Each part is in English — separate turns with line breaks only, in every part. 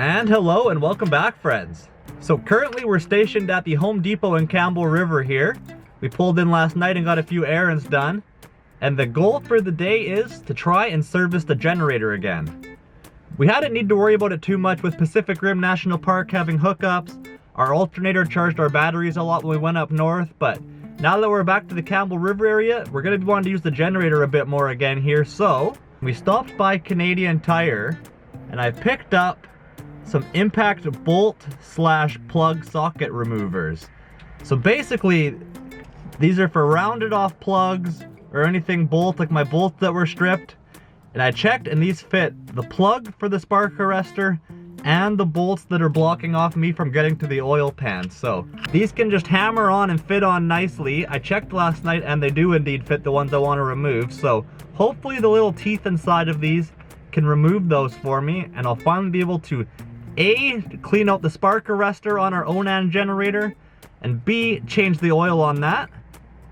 And hello and welcome back, friends. So currently we're stationed at the Home Depot in Campbell River here. We pulled in last night and got a few errands done. And the goal for the day is to try and service the generator again. We hadn't need to worry about it too much with Pacific Rim National Park having hookups. Our alternator charged our batteries a lot when we went up north, but now that we're back to the Campbell River area, we're going to be wanting to use the generator a bit more again here. So we stopped by Canadian Tire and I picked up some impact bolt / plug socket removers. So basically these are for rounded off plugs or anything bolt, like my bolts that were stripped. And I checked and these fit the plug for the spark arrestor and the bolts that are blocking off me from getting to the oil pan. So these can just hammer on and fit on nicely. I checked last night and they do indeed fit the ones I want to remove. So hopefully the little teeth inside of these can remove those for me, and I'll finally be able to A, clean out the spark arrestor on our Onan generator, and B, change the oil on that.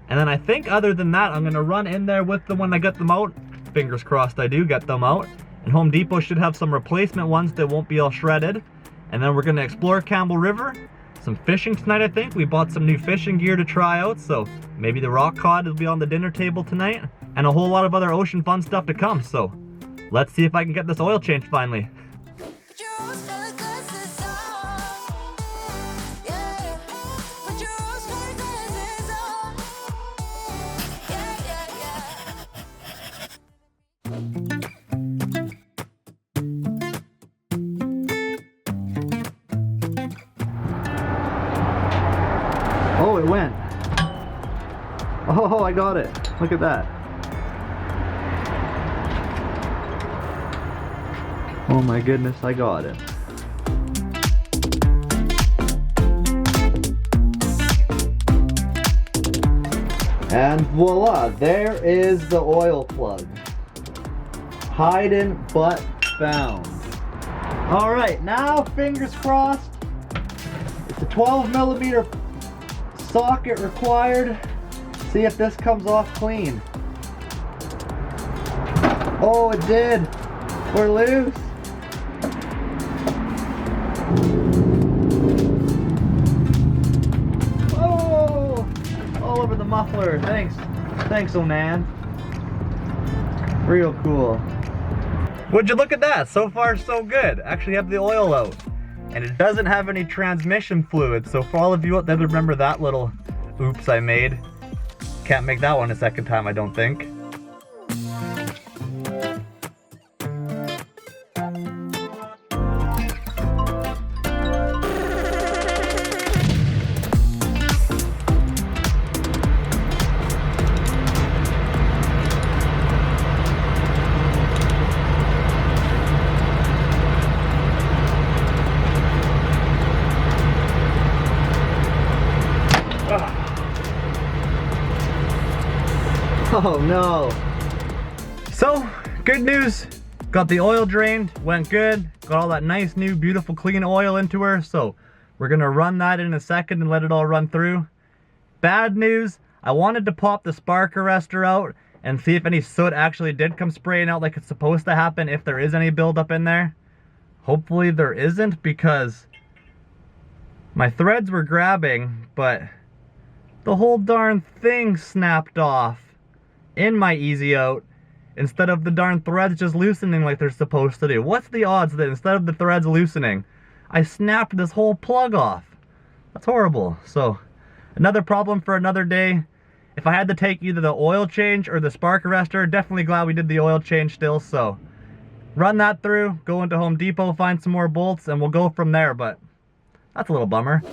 And then I think other than that, I'm gonna run in there with them when I get them out. Fingers crossed I do get them out. And Home Depot should have some replacement ones that won't be all shredded. And then we're gonna explore Campbell River. Some fishing tonight, I think. We bought some new fishing gear to try out, so maybe the rock cod will be on the dinner table tonight. And a whole lot of other ocean fun stuff to come, so let's see if I can get this oil changed finally. Oh, it went. Oh, I got it. Look at that. Oh my goodness, I got it. And voila, there is the oil plug. Hiding but found. Alright, now fingers crossed. It's a 12mm socket required. See if this comes off clean. Oh, it did. We're loose. Oh, all over the muffler. Thanks, Onan. Real cool. Would you look at that? So far, so good. Actually have the oil out. And it doesn't have any transmission fluid, so for all of you out there that remember that little oops I made, can't make that one a second time, I don't think. Oh no. So, good news. Got the oil drained, went good. Got all that nice, new, beautiful, clean oil into her. So, we're gonna run that in a second and let it all run through. Bad news, I wanted to pop the spark arrestor out and see if any soot actually did come spraying out like it's supposed to happen, if there is any buildup in there. Hopefully there isn't, because my threads were grabbing, but the whole darn thing snapped off in my easy out instead of the darn threads just loosening like they're supposed to do. What's the odds that instead of the threads loosening, I snapped this whole plug off? That's horrible. So another problem for another day. If I had to take either the oil change or the spark arrestor, definitely glad we did the oil change still. So run that through, go into Home Depot, find some more bolts, and we'll go from there. But that's a little bummer.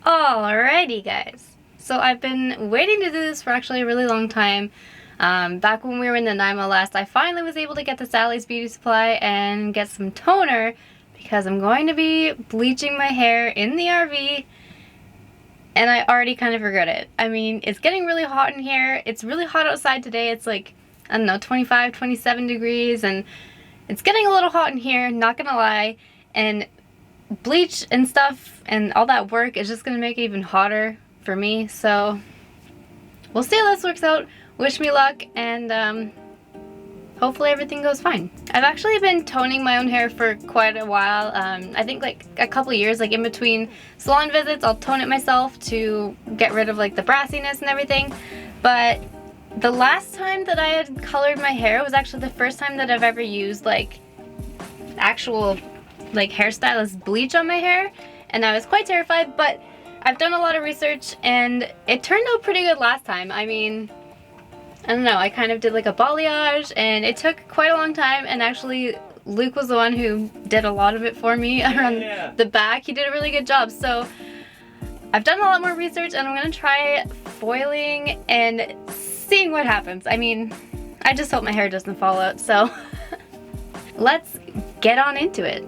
Alrighty guys, so I've been waiting to do this for actually a really long time. Back when we were in Nanaimo last, I finally was able to get to Sally's Beauty Supply and get some toner, because I'm going to be bleaching my hair in the RV, and I already kind of regret it. I mean, it's getting really hot in here. It's really hot outside today. It's like, I don't know, 25, 27 degrees, and it's getting a little hot in here, not gonna lie, and bleach and stuff and all that work is just gonna make it even hotter for me, so we'll see how this works out. Wish me luck, and hopefully everything goes fine. I've actually been toning my own hair for quite a while. I think like a couple years, like in between salon visits, I'll tone it myself to get rid of like the brassiness and everything. But the last time that I had colored my hair was actually the first time that I've ever used like actual like hairstylist bleach on my hair, and I was quite terrified, but I've done a lot of research and it turned out pretty good last time. I mean, I don't know, I kind of did like a balayage and it took quite a long time, and actually Luke was the one who did a lot of it for me around the back. He did a really good job. So I've done a lot more research and I'm gonna try foiling and seeing what happens. I mean, I just hope my hair doesn't fall out, so let's get on into it.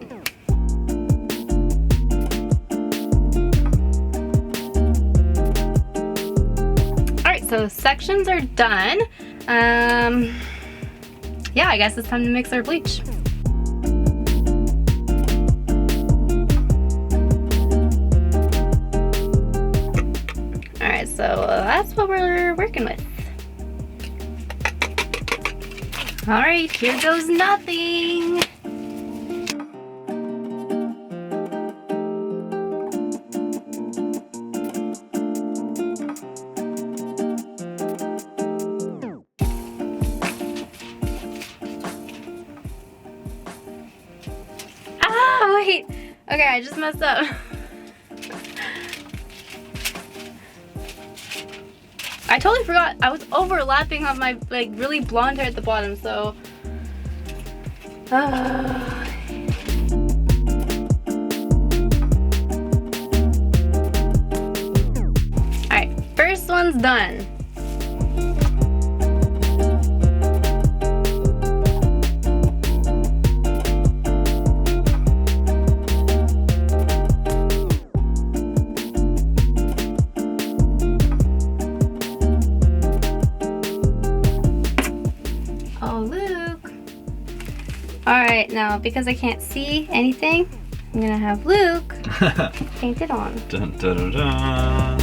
Alright, so sections are done. Yeah, I guess it's time to mix our bleach. Alright, so that's what we're working with. Alright, here goes nothing. Ah, wait. Okay, I just messed up. I totally forgot. I was overlapping on my like really blonde hair at the bottom, so. Alright, first one's done. Alright, now because I can't see anything, I'm gonna have Luke paint it on.
Dun, dun, dun, dun.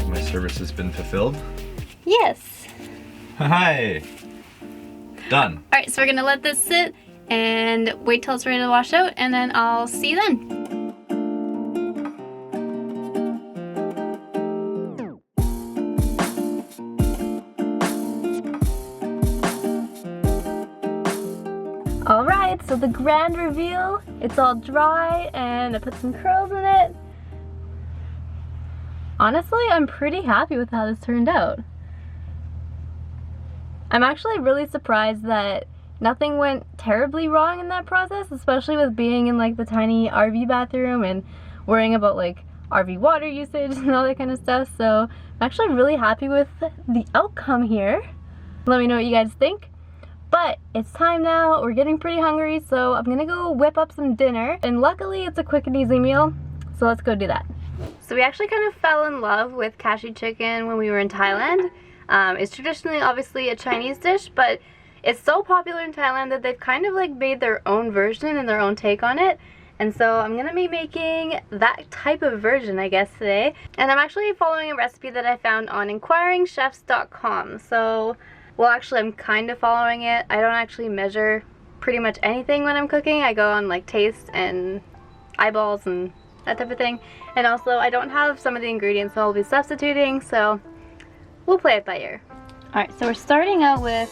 My service has been fulfilled?
Yes.
Hi! Done.
Alright, so we're gonna let this sit and wait till it's ready to wash out, and then I'll see you then. Alright, so the grand reveal, it's all dry and I put some curls in it. Honestly, I'm pretty happy with how this turned out. I'm actually really surprised that nothing went terribly wrong in that process, especially with being in like the tiny RV bathroom and worrying about like RV water usage and all that kind of stuff. So I'm actually really happy with the outcome here. Let me know what you guys think. But it's time now, we're getting pretty hungry, so I'm gonna go whip up some dinner. And luckily it's a quick and easy meal, so let's go do that. So we actually kind of fell in love with cashew chicken when we were in Thailand. It's traditionally obviously a Chinese dish, but it's so popular in Thailand that they've kind of like made their own version and their own take on it. And so I'm gonna be making that type of version, I guess, today. And I'm actually following a recipe that I found on inquiringchefs.com. So, well, actually I'm kind of following it. I don't actually measure pretty much anything when I'm cooking. I go on like taste and eyeballs and that type of thing. And also I don't have some of the ingredients that I'll be substituting, so we'll play it by ear. Alright, so we're starting out with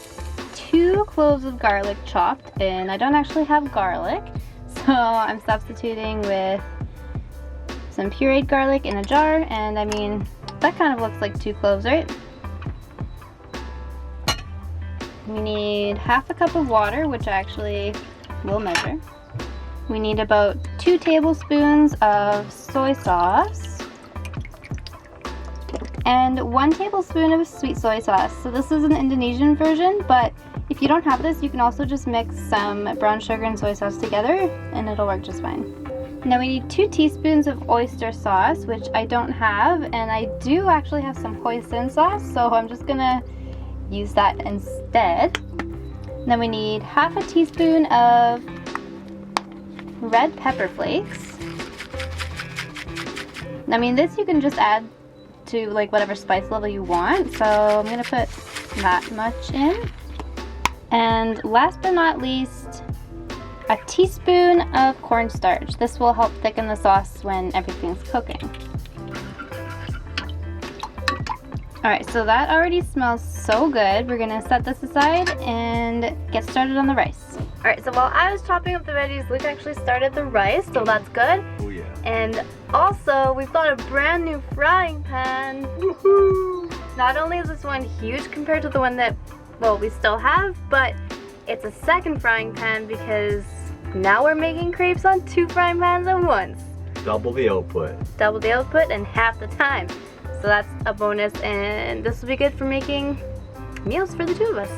2 cloves of garlic chopped, and I don't actually have garlic, so I'm substituting with some pureed garlic in a jar, and I mean, that kind of looks like 2 cloves, right? We need half a cup of water, which I actually will measure. We need about 2 tablespoons of soy sauce and 1 tablespoon of sweet soy sauce. So this is an Indonesian version, but if you don't have this, you can also just mix some brown sugar and soy sauce together and it'll work just fine. Now we need 2 teaspoons of oyster sauce, which I don't have, and I do actually have some hoisin sauce, so I'm just gonna use that instead. Then we need half a teaspoon of red pepper flakes. I mean, this you can just add to like whatever spice level you want. So I'm gonna put that much in. And last but not least, a teaspoon of cornstarch. This will help thicken the sauce when everything's cooking. Alright, so that already smells so good. We're gonna set this aside and get started on the rice. Alright, so while I was chopping up the veggies, Luke actually started the rice, so that's good.
Oh yeah.
And also, we've got a brand new frying pan. Woohoo! Not only is this one huge compared to the one that, well, we still have, but it's a second frying pan because now we're making crepes on 2 frying pans at once.
Double the output.
Double the output and half the time. So that's a bonus, and this will be good for making meals for the 2 of us.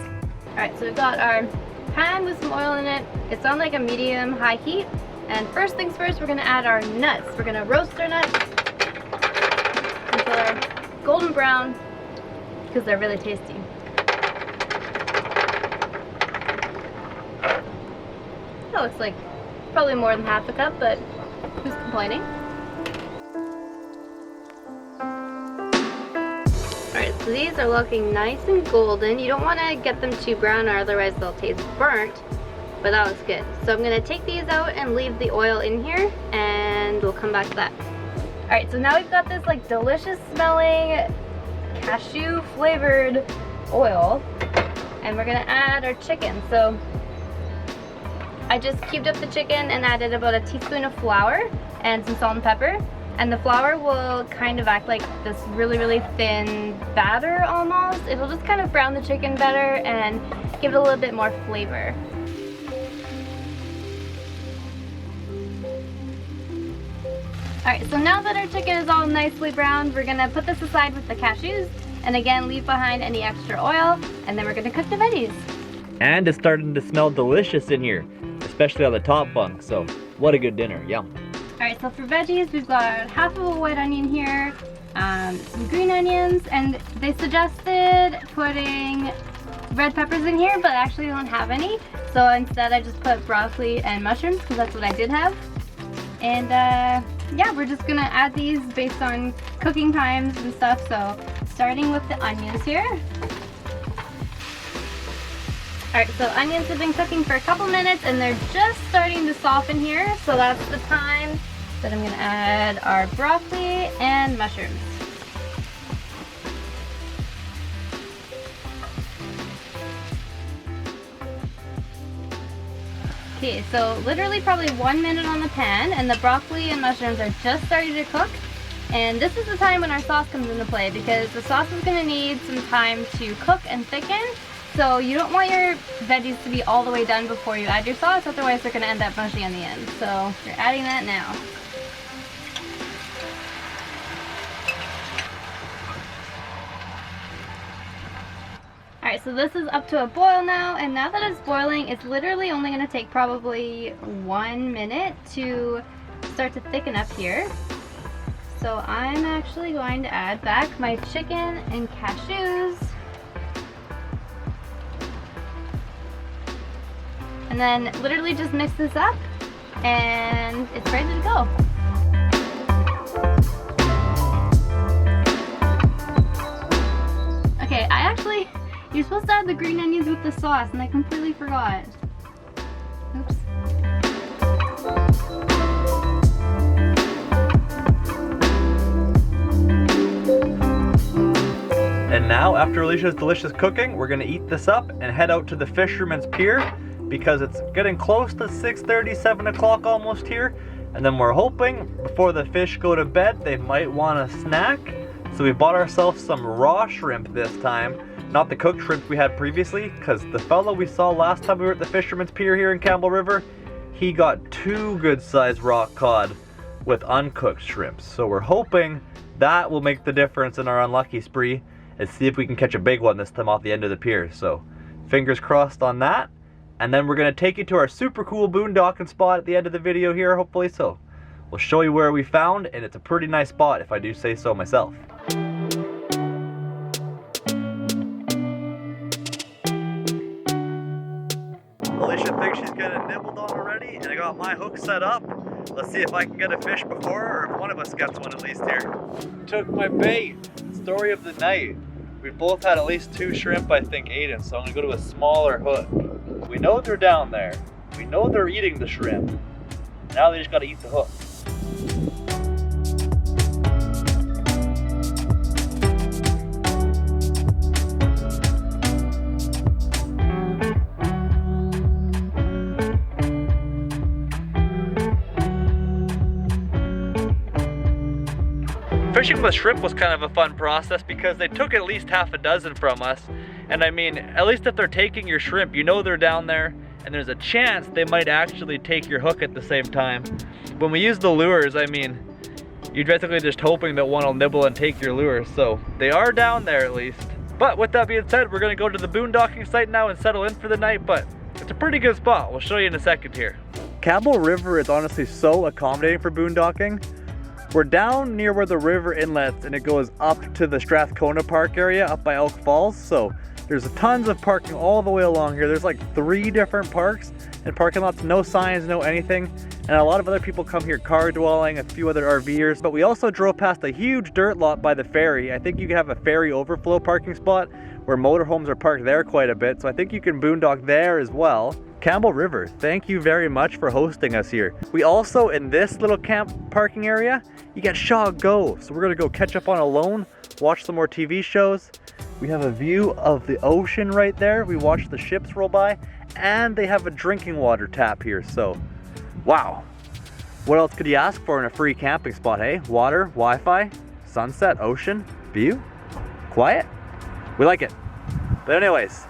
Alright, so we've got our pan with some oil in it. It's on like a medium-high heat. And first things first, we're gonna add our nuts. We're gonna roast our nuts until they're golden brown because they're really tasty. That looks like probably more than half a cup, but who's complaining? Alright, so these are looking nice and golden. You don't want to get them too brown or otherwise they'll taste burnt, but that looks good. So I'm going to take these out and leave the oil in here, and we'll come back to that. Alright, so now we've got this like delicious smelling cashew flavored oil, and we're going to add our chicken. So I just cubed up the chicken and added about a teaspoon of flour and some salt and pepper. And the flour will kind of act like this really, really thin batter almost. It'll just kind of brown the chicken better and give it a little bit more flavor. Alright, so now that our chicken is all nicely browned, we're gonna put this aside with the cashews and again leave behind any extra oil, and then we're gonna cook the veggies.
And it's starting to smell delicious in here, especially on the top bunk, so what a good dinner, yum.
Alright, so for veggies, we've got half of a white onion here, some green onions, and they suggested putting red peppers in here, but I actually don't have any. So instead I just put broccoli and mushrooms, because that's what I did have. And yeah, we're just gonna add these based on cooking times and stuff. So starting with the onions here. Alright, so onions have been cooking for a couple minutes and they're just starting to soften here. So that's the time that I'm going to add our broccoli and mushrooms. Okay, so literally probably 1 minute on the pan, and the broccoli and mushrooms are just starting to cook. And this is the time when our sauce comes into play, because the sauce is going to need some time to cook and thicken. So you don't want your veggies to be all the way done before you add your sauce, otherwise they're going to end up mushy on the end. So you're adding that now. Alright, so this is up to a boil now, and now that it's boiling, it's literally only going to take probably 1 minute to start to thicken up here. So I'm actually going to add back my chicken and cashews. And then literally just mix this up, and it's ready to go. Okay, you're supposed to add the green onions with the sauce, and I completely forgot. Oops.
And now, after Alysha's delicious cooking, we're gonna eat this up and head out to the Fisherman's Pier, because it's getting close to 6:30, 7 o'clock almost here. And then we're hoping before the fish go to bed, they might want a snack. So we bought ourselves some raw shrimp this time, not the cooked shrimp we had previously, because the fellow we saw last time we were at the Fisherman's Pier here in Campbell River, he got 2 good-sized rock cod with uncooked shrimps. So we're hoping that will make the difference in our unlucky spree, and see if we can catch a big one this time off the end of the pier. So fingers crossed on that. And then we're going to take you to our super cool boondocking spot at the end of the video here, hopefully. So we'll show you where we found, and it's a pretty nice spot if I do say so myself. Alysha thinks she's getting nibbled on already, and I got my hook set up. Let's see if I can get a fish before, or if one of us gets one at least here. Took my bait. Story of the night. We both had at least 2 shrimp, I think, ate it, so I'm gonna go to a smaller hook. We know they're down there. We know they're eating the shrimp. Now they just gotta eat the hook. Fishing with shrimp was kind of a fun process because they took at least half a dozen from us. And I mean, at least if they're taking your shrimp, you know they're down there, and there's a chance they might actually take your hook at the same time. When we use the lures, I mean, you're basically just hoping that one will nibble and take your lure. So they are down there at least. But with that being said, we're gonna go to the boondocking site now and settle in for the night, but it's a pretty good spot. We'll show you in a second here. Campbell River is honestly so accommodating for boondocking. We're down near where the river inlets and it goes up to the Strathcona Park area up by Elk Falls. So there's tons of parking all the way along here. There's like 3 different parks and parking lots, no signs, no anything. And a lot of other people come here car dwelling, a few other RVers. But we also drove past a huge dirt lot by the ferry. I think you can have a ferry overflow parking spot where motorhomes are parked there quite a bit. So I think you can boondock there as well. Campbell River, thank you very much for hosting us here. We also, in this little camp parking area, you get Shaw Go. So we're gonna go catch up on a loan, watch some more TV shows. We have a view of the ocean right there. We watch the ships roll by, and they have a drinking water tap here. So, wow. What else could you ask for in a free camping spot, hey? Water, Wi-Fi, sunset, ocean, view, quiet. We like it. But anyways,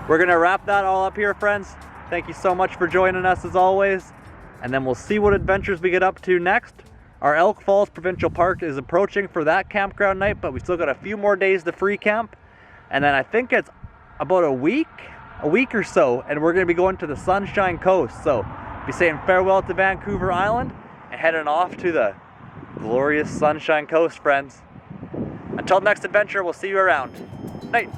we're gonna wrap that all up here, friends. Thank you so much for joining us as always. And then we'll see what adventures we get up to next. Our Elk Falls Provincial Park is approaching for that campground night, but we still got a few more days to free camp. And then I think it's about a week or so, and we're gonna be going to the Sunshine Coast. So be saying farewell to Vancouver Island and heading off to the glorious Sunshine Coast, friends. Until next adventure, we'll see you around. Night.